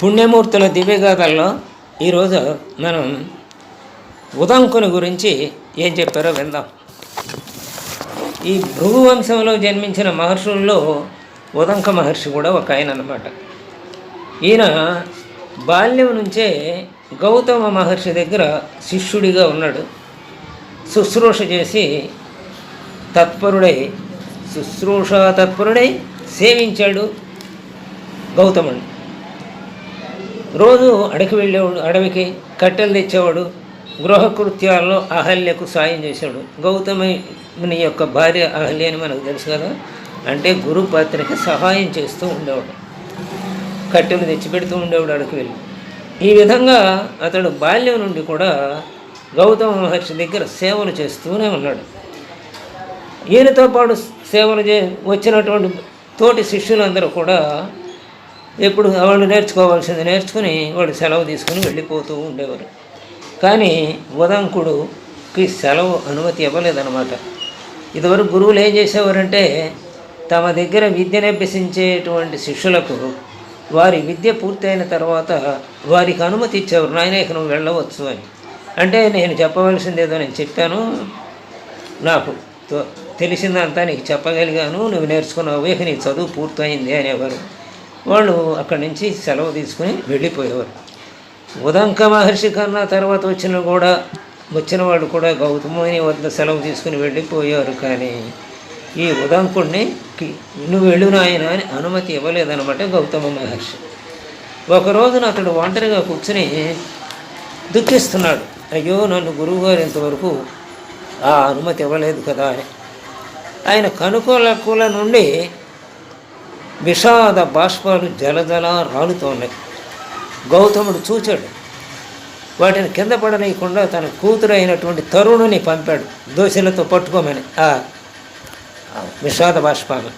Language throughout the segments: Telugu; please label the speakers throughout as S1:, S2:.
S1: పుణ్యమూర్తుల దివ్యగాథల్లో ఈరోజు మనం ఉదంకుని గురించి ఏం చెప్పారో విందాం. ఈ భృగువంశంలో జన్మించిన మహర్షుల్లో ఉదంక మహర్షి కూడా ఒక ఆయన అన్నమాట. ఈయన బాల్యం నుంచే గౌతమ మహర్షి దగ్గర శిష్యుడిగా ఉన్నాడు. శుశ్రూష చేసి తత్పరుడై సేవించాడు గౌతముని. రోజు అడవికి కట్టెలు తెచ్చేవాడు. గృహకృత్యాల్లో అహల్యకు సాయం చేశాడు. గౌతముని యొక్క భార్య అహల్య అని మనకు తెలుసు కదా, అంటే గురుపత్నికి సహాయం చేస్తూ ఉండేవాడు. కట్టెలు తెచ్చిపెడుతూ ఉండేవాడు అడవికి వెళ్ళి. ఈ విధంగా అతడు బాల్యం నుండి కూడా గౌతమ మహర్షి దగ్గర సేవలు చేస్తూనే ఉన్నాడు. ఈయనతో పాటు సేవలు వచ్చినటువంటి తోటి శిష్యులందరూ కూడా ఎప్పుడు వాళ్ళు నేర్చుకోవాల్సింది నేర్చుకుని వాడు సెలవు తీసుకుని వెళ్ళిపోతూ ఉండేవారు. కానీ ఉదంకుడికి సెలవు అనుమతి ఇవ్వలేదన్నమాట. ఇదివరకు గురువులు ఏం చేసేవారంటే తమ దగ్గర విద్యను అభ్యసించేటువంటి శిష్యులకు వారి విద్య పూర్తయిన తర్వాత వారికి అనుమతి ఇచ్చేవారు. నాయన ఇక నువ్వు వెళ్ళవచ్చు అని. అంటే నేను చెప్పవలసిందేదో నేను చెప్పాను, నాకు తెలిసిందంతా నీకు చెప్పగలిగాను, నువ్వు నేర్చుకున్నావు, ఇక నీ చదువు పూర్తయింది అనేవారు. వాళ్ళు అక్కడి నుంచి సెలవు తీసుకుని వెళ్ళిపోయేవారు. ఉదంక మహర్షి కన్నా తర్వాత వచ్చిన వాడు కూడా గౌతముని వద్ద సెలవు తీసుకుని వెళ్ళిపోయారు. కానీ ఈ ఉదంకుడిని నువ్వు వెళ్ళు నాయన అని అనుమతి ఇవ్వలేదన్నమాట గౌతమ మహర్షి. ఒకరోజున అతడు ఒంటరిగా కూర్చుని దుఃఖిస్తున్నాడు. అయ్యో, నన్ను గురువుగారు ఇంతవరకు ఆ అనుమతి ఇవ్వలేదు కదా అని. ఆయన కనుకొలకుల నుండి విషాద బాష్పాలు జలజల రాలుతోన్నాయి. గౌతముడు చూచాడు. వాటిని కింద పడనీయకుండా తన కూతురు అయినటువంటి తరుణుని పంపాడు దోశలతో పట్టుకోమని ఆ విషాద బాష్పాలు.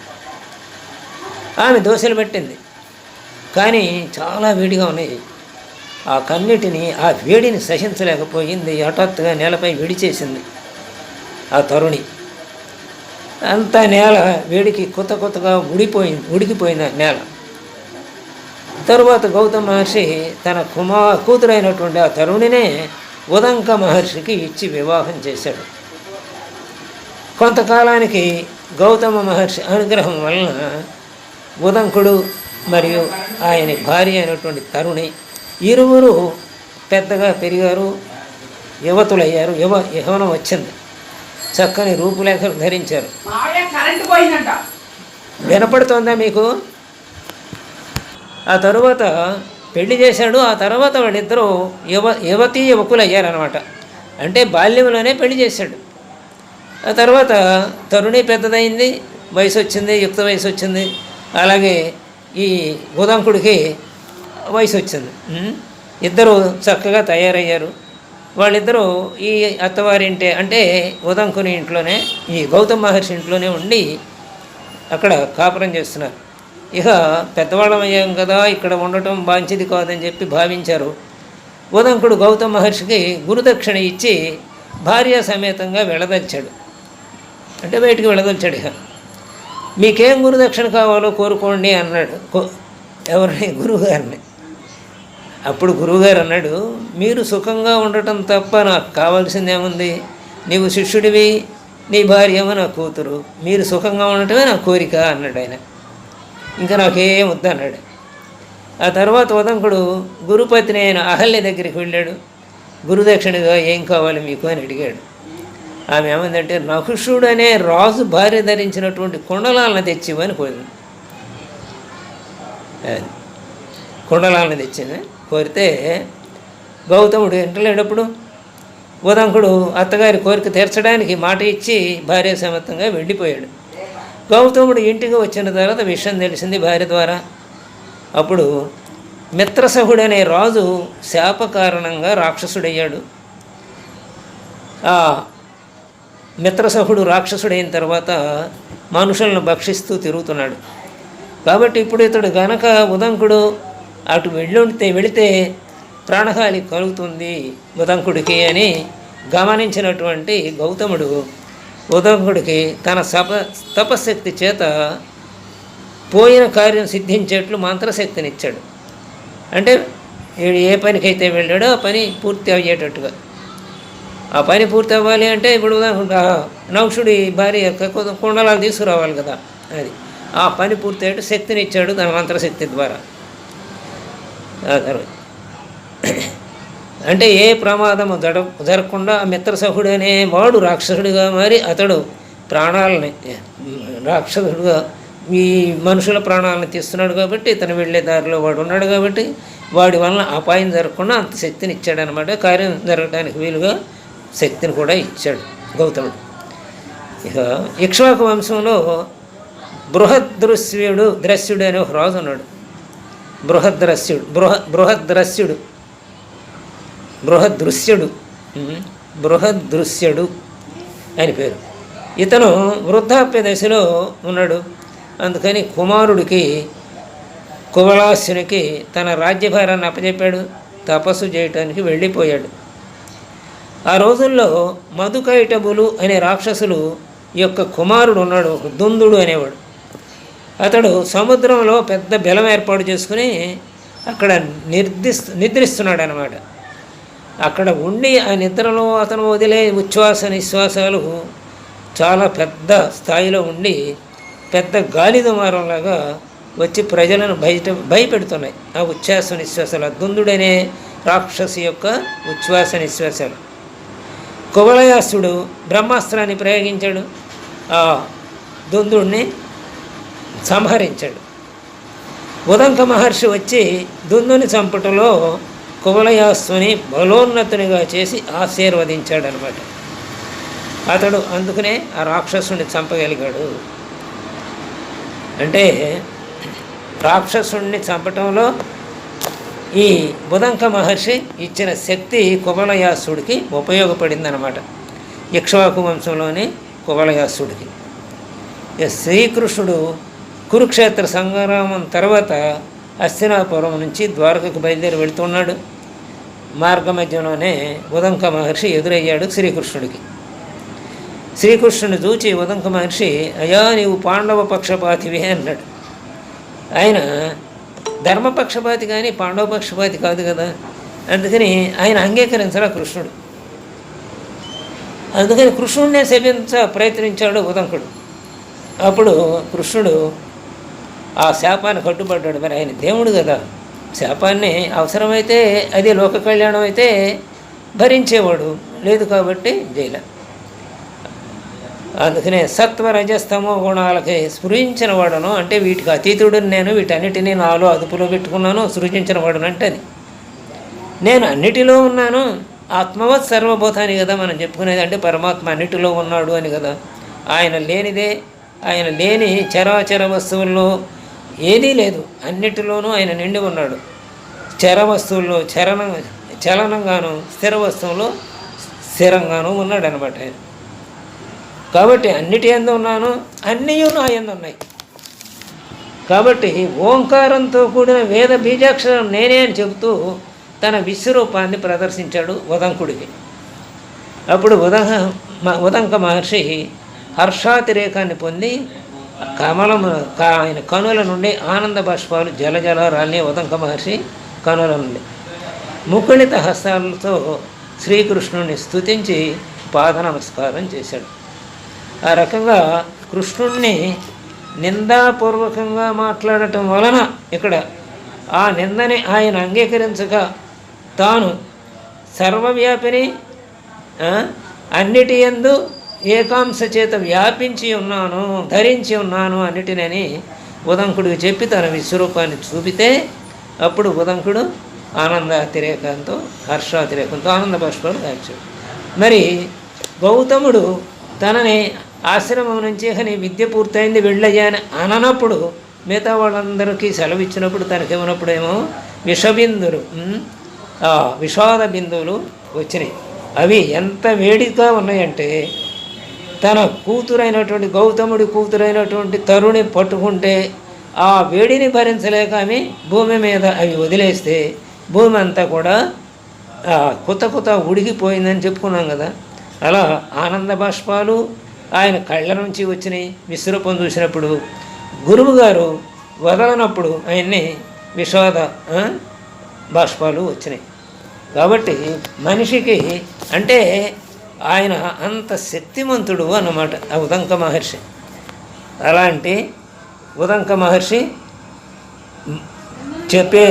S1: ఆమె దోశలు పెట్టింది, కానీ చాలా వేడిగా ఉన్నాయి. ఆ కన్నిటిని ఆ వేడిని సహించలేకపోయింది. హఠాత్తుగా నేలపై విడిచేసింది ఆ తరుణి. అంతా నేల వేడికి కొత్తగా ఉడికిపోయింది నేల. తరువాత గౌతమ మహర్షి తన కూతురైనటువంటి ఆ తరుణినే ఉదంక మహర్షికి ఇచ్చి వివాహం చేశాడు. కొంతకాలానికి గౌతమ మహర్షి అనుగ్రహం వలన ఉదంకుడు మరియు ఆయన భార్య అయినటువంటి తరుణి ఇరువురు పెద్దగా పెరిగారు, యువతులయ్యారు. యవ్వనం వచ్చింది. చక్కని రూపురేఖలు ధరించారు. వినపడుతోందా మీకు? ఆ తరువాత పెళ్లి చేశాడు. ఆ తర్వాత వాళ్ళిద్దరూ యువకులు అయ్యారనమాట. అంటే బాల్యంలోనే పెళ్లి చేశాడు. ఆ తర్వాత తరుణి పెద్దదైంది, వయసు వచ్చింది, యుక్త వయసు వచ్చింది. అలాగే ఈ ఉదంకుడికి వయసు వచ్చింది. ఇద్దరు చక్కగా తయారయ్యారు. వాళ్ళిద్దరూ ఈ అత్తవారింటే అంటే ఉదంకుని ఇంట్లోనే, ఈ గౌతమ మహర్షి ఇంట్లోనే ఉండి అక్కడ కాపురం చేస్తున్నారు. ఇక పెద్దవాళ్ళం అయ్యాం కదా, ఇక్కడ ఉండటం మంచిది కాదని చెప్పి భావించారు. ఉదంకుడు గౌతమ మహర్షికి గురుదక్షిణ ఇచ్చి భార్య సమేతంగా వెళ్ళదలిచాడు. అంటే బయటికి వెళ్ళదలిచాడు. ఇక మీకేం గురుదక్షిణ కావాలో కోరుకోండి అన్నాడు ఎవరిని? గురువుగారిని. అప్పుడు గురువుగారు అన్నాడు, మీరు సుఖంగా ఉండటం తప్ప నాకు కావాల్సిందేముంది? నీవు శిష్యుడివి, నీ భార్యేమో నా కూతురు, మీరు సుఖంగా ఉండటమే నా కోరిక అన్నాడు ఆయన. ఇంకా నాకేం వద్దన్నాడు. ఆ తర్వాత ఉదంకుడు గురుపత్ని అయిన అహల్య దగ్గరికి వెళ్ళాడు. గురుదక్షిణగా ఏం కావాలి మీకు అని అడిగాడు. ఆమె ఏమందంటే నహుషుడు అనే రాజు భార్య ధరించినటువంటి కుండలాలను తెచ్చివని కోరింది. కుండలాలను తెచ్చింది. కోరితే గౌతముడు ఇంటలేటప్పుడు ఉదంకుడు అత్తగారి కోరిక తీర్చడానికి మాట ఇచ్చి భార్య సమేతంగా వెళ్ళిపోయాడు. గౌతముడు ఇంటికి వచ్చిన తర్వాత విషయం తెలిసింది భార్య ద్వారా. అప్పుడు మిత్రసహుడు అనే రాజు శాప కారణంగా రాక్షసుడయ్యాడు. ఆ మిత్రసహుడు రాక్షసుడైన తర్వాత మనుషులను భక్షిస్తూ తిరుగుతున్నాడు. కాబట్టి ఇప్పుడు ఇతడు గనక ఉదంకుడు అటు వెళితే ప్రాణహాని కలుగుతుంది ఉదంకుడికి అని గమనించినటువంటి గౌతముడు ఉదంకుడికి తన తపశక్తి చేత పోయిన కార్యం సిద్ధించేట్లు మంత్రశక్తినిచ్చాడు. అంటే వీడు ఏ పనికైతే వెళ్ళాడో ఆ పని పూర్తి అయ్యేటట్టుగా. ఆ పని పూర్తి అవ్వాలి అంటే ఇప్పుడు నౌషుడి భార్య కుండలాలు తీసుకురావాలి కదా, అది ఆ పని పూర్తి అయ్యేట్టు శక్తిని ఇచ్చాడు తన మంత్రశక్తి ద్వారా. ఆ తర్వాత అంటే ఏ ప్రమాదము జరగకుండా ఆ మిత్రసహుడు అనేవాడు రాక్షసుడిగా మారి అతడు ప్రాణాలని రాక్షసుడుగా ఈ మనుషుల ప్రాణాలను తీస్తున్నాడు కాబట్టి, ఇతను వెళ్ళే దారిలో వాడు ఉన్నాడు కాబట్టి వాడి వలన అపాయం జరగకుండా అంత శక్తిని ఇచ్చాడనమాట. కార్యం జరగడానికి వీలుగా శక్తిని కూడా ఇచ్చాడు గౌతముడు. ఇక ఇక్ష్వాకు వంశంలో ద్రస్యుడు అనే ఒక రాజు ఉన్నాడు. బృహదృశ్యుడు అని పేరు. ఇతను వృద్ధాప్య దశలో ఉన్నాడు. అందుకని కుమారుడికి కువలాస్యునికి తన రాజ్యభారాన్ని అప్పచెప్పాడు. తపస్సు చేయటానికి వెళ్ళిపోయాడు. ఆ రోజుల్లో మధుకైటబులు అనే రాక్షసులు యొక్క కుమారుడు ఉన్నాడు, దుందుడు అనేవాడు. అతడు సముద్రంలో పెద్ద బెలం ఏర్పాటు చేసుకుని అక్కడ నిద్రిస్తున్నాడు అన్నమాట. అక్కడ ఉండి ఆ నిద్రలో అతను వదిలే ఉచ్ఛ్వాస నిశ్వాసాలు చాలా పెద్ద స్థాయిలో ఉండి పెద్ద గాలి దుమారంలాగా వచ్చి ప్రజలను భయపెడుతున్నాయి. ఆ ఉచ్ఛ్వాస నిశ్వాసాలు, దుందుడనే రాక్షసి యొక్క ఉచ్ఛ్వాస నిశ్వాసాలు. కువలయాసుడు బ్రహ్మాస్త్రాన్ని ప్రయోగించాడు. ఆ దుందుడిని సంహరించాడు. ఉదంక మహర్షి వచ్చి దుందుని చంపటంలో కువలయాసుని బలోన్నతునిగా చేసి ఆశీర్వదించాడనమాట. అతడు అందుకనే ఆ రాక్షసుని చంపగలిగాడు. అంటే రాక్షసుణ్ణి చంపటంలో ఈ ఉదంక మహర్షి ఇచ్చిన శక్తి కువలయాసుడికి ఉపయోగపడిందనమాట. ఇక్ష్వాకు వంశంలోని కువలయాసుడికి. శ్రీకృష్ణుడు కురుక్షేత్ర సంగ్రామం తర్వాత హస్తినాపురం నుంచి ద్వారకకు బయలుదేరి వెళుతున్నాడు. మార్గమధ్యంలోనే ఉదంక మహర్షి ఎదురయ్యాడు శ్రీకృష్ణుడికి. శ్రీకృష్ణుని చూచి ఉదంక మహర్షి, అయ్యా నీవు పాండవ పక్షపాతివే అన్నాడు. ఆయన ధర్మపక్షపాతి కానీ పాండవ పక్షపాతి కాదు కదా. అందుకని ఆయన అంగీకరించరా కృష్ణుడు. అందుకని కృష్ణుడినే శపించ ప్రయత్నించాడు ఉదంకుడు. అప్పుడు కృష్ణుడు ఆ శాపాన్ని కట్టుబడ్డాడు. మరి ఆయన దేవుడు కదా, శాపాన్ని అవసరమైతే అది లోక కళ్యాణం అయితే భరించేవాడు, లేదు కాబట్టి జైల. అందుకనే సత్వరజస్తమో గుణాలకి స్పృహించిన వాడను, అంటే వీటికి అతీతుడిని నేను, వీటన్నిటినీ నాలో అదుపులో పెట్టుకున్నాను, సృజించిన వాడును అంటే అది. నేను అన్నిటిలో ఉన్నాను, ఆత్మవత్ సర్వభూతాన్ని కదా మనం చెప్పుకునేది. అంటే పరమాత్మ అన్నిటిలో ఉన్నాడు అని కదా. ఆయన లేనిదే, ఆయన లేని చరాచర వస్తువుల్లో ఏదీ లేదు, అన్నిటిలోనూ ఆయన నిండి ఉన్నాడు. చర వస్తువుల్లో చలనంగాను, స్థిర వస్తువుల్లో స్థిరంగాను ఉన్నాడు అనమాట ఆయన. కాబట్టి అన్నిటి యందు ఉన్నాను, అన్నీ నా యందు ఉన్నాయి. కాబట్టి ఓంకారంతో కూడిన వేద బీజాక్షరం నేనే అని చెబుతూ తన విశ్వరూపాన్ని ప్రదర్శించాడు ఉదంకుడికి. అప్పుడు ఉదంక మహర్షి హర్షాతిరేకాన్ని పొంది ఆయన కనుల నుండి ఆనంద బాష్పాలు జలజలారాల్ని ఉదంక మహర్షి కనుల నుండి ముకుళిత హస్తాలతో శ్రీకృష్ణుడిని స్తుతించి పాద నమస్కారం చేశాడు. ఆ రకంగా కృష్ణుణ్ణి నిందాపూర్వకంగా మాట్లాడటం వలన ఇక్కడ ఆ నిందని ఆయన అంగీకరించక తాను సర్వవ్యాపిని, అన్నిటి యందు ఏకాంశ చేత వ్యాపించి ఉన్నాను, ధరించి ఉన్నాను అన్నిటినని ఉదంకుడికి చెప్పి తన విశ్వరూపాన్ని చూపితే అప్పుడు ఉదంకుడు ఆనందాతిరేకంతో, హర్షాతిరేకంతో ఆనంద బాష్పాలు దాచాడు. మరి గౌతముడు తనని ఆశ్రమం నుంచి నీ విద్య పూర్తయింది వెళ్ళయ్యాని అననప్పుడు మిగతా వాళ్ళందరికీ సెలవు ఇచ్చినప్పుడు తనకేమన్నప్పుడేమో విషాద బిందువులు వచ్చినాయి. అవి ఎంత వేడిగా ఉన్నాయంటే తన కూతురైనటువంటి గౌతముడి కూతురైనటువంటి తరుణి పట్టుకుంటే ఆ వేడిని భరించలేక ఆమె భూమి మీద అవి వదిలేస్తే భూమి అంతా కూడా కొత్త ఉడికిపోయిందని చెప్పుకున్నాం కదా. అలా ఆనంద బాష్పాలు ఆయన కళ్ళ నుంచి వచ్చినాయి. విశ్వరూపం చూసినప్పుడు గురువు గారు వదలనప్పుడు ఆయన్ని బాష్పాలు వచ్చినాయి. కాబట్టి మనిషికి అంటే ఆయన అంత శక్తిమంతుడు అన్నమాట ఆ ఉదంక మహర్షి. అలాంటి ఉదంక మహర్షి చెప్పే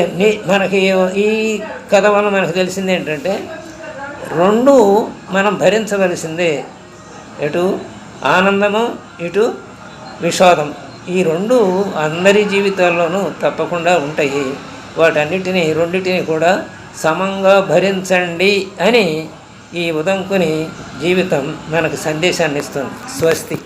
S1: మనకి ఈ కథ వల్ల మనకు తెలిసింది ఏంటంటే రెండు మనం భరించవలసిందే, ఎటు ఆనందము ఇటు విషాదం. ఈ రెండు అందరి జీవితాల్లోనూ తప్పకుండా ఉంటాయి. రెండింటిని కూడా సమంగా భరించండి అని ఈ ఉదంకుని జీవితం మనకు సందేశాన్ని ఇస్తుంది. స్వస్తి.